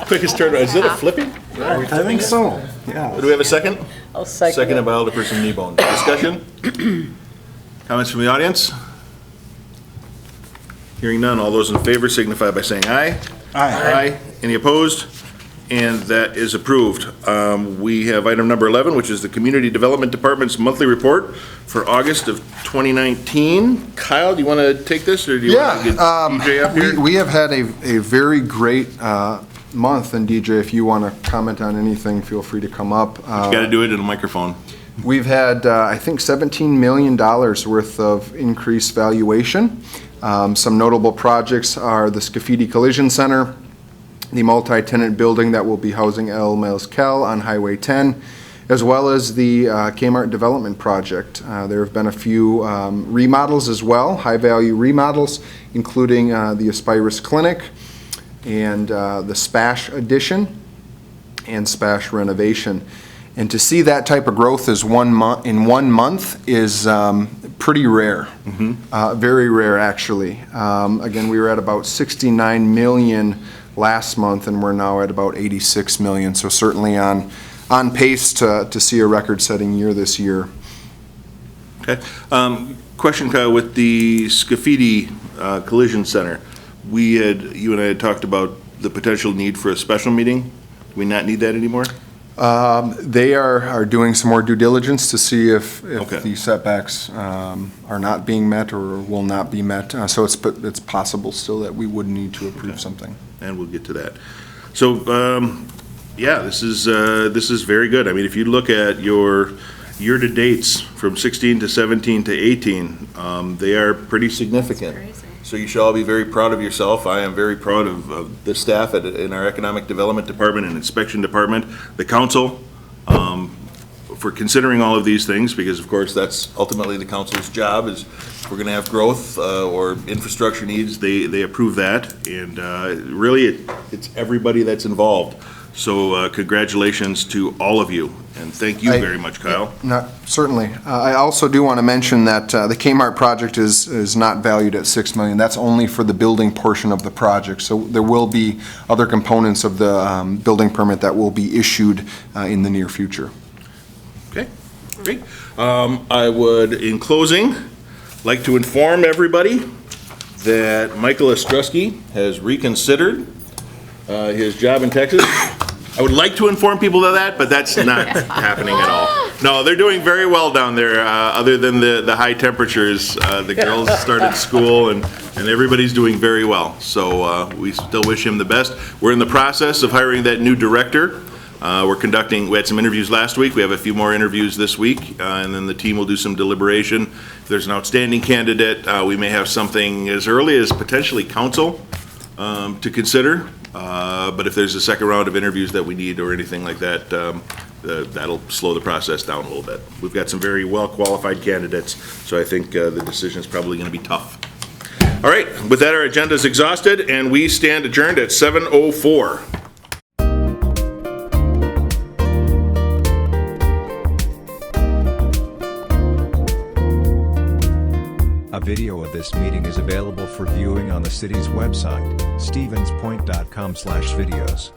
Quickest turnaround. Is it a flipping? I think so, yeah. Do we have a second? I'll second Second by Alderperson Kneebone. Discussion? Comments from the audience? Hearing none, all those in favor signify by saying aye. Aye. Any opposed? And that is approved. We have item number 11, which is the Community Development Department's monthly report for August of 2019. Kyle, do you want to take this, or do you want to get DJ up here? We have had a very great month, and DJ, if you want to comment on anything, feel free to come up. You got to do it in a microphone. We've had, I think, $17 million worth of increased valuation. Some notable projects are the Scafidi Collision Center, the multi-tenant building that will be housing El Mezcal on Highway 10, as well as the Kmart Development Project. There have been a few remodels as well, high-value remodels, including the Aspirus Clinic and the Spash addition and Spash renovation. And to see that type of growth in 1 month is pretty rare. Very rare, actually. Again, we were at about 69 million last month, and we're now at about 86 million. So certainly on pace to see a record-setting year this year. Okay. Question, Kyle, with the Scafidi Collision Center. You and I had talked about the potential need for a special meeting. Do we not need that anymore? They are doing some more due diligence to see if the setbacks are not being met or will not be met. So it's possible still that we would need to approve something. And we'll get to that. So, yeah, this is very good. I mean, if you look at your year-to-dates from 16 to 17 to 18, they are pretty significant. So you should all be very proud of yourself. I am very proud of the staff in our Economic Development Department and Inspection Department, the council, for considering all of these things, because of course that's ultimately the council's job. Is if we're going to have growth or infrastructure needs, they approve that, and really it's everybody that's involved. So congratulations to all of you, and thank you very much, Kyle. Certainly. I also do want to mention that the Kmart project is not valued at $6 million. That's only for the building portion of the project. So there will be other components of the building permit that will be issued in the near future. Okay, great. I would, in closing, like to inform everybody that Michael Ostrowski has reconsidered his job in Texas. I would like to inform people of that, but that's not happening at all. No, they're doing very well down there, other than the high temperatures. The girls started school, and everybody's doing very well. So we still wish him the best. We're in the process of hiring that new director. We had some interviews last week. We have a few more interviews this week, and then the team will do some deliberation. If there's an outstanding candidate, we may have something as early as potentially council to consider. But if there's a second round of interviews that we need or anything like that, that'll slow the process down a little bit. We've got some very well-qualified candidates, so I think the decision is probably going to be tough. All right, with that, our agenda is exhausted, and we stand adjourned at 7:04. A video of this meeting is available for viewing on the city's website, stevenspoint.com/videos.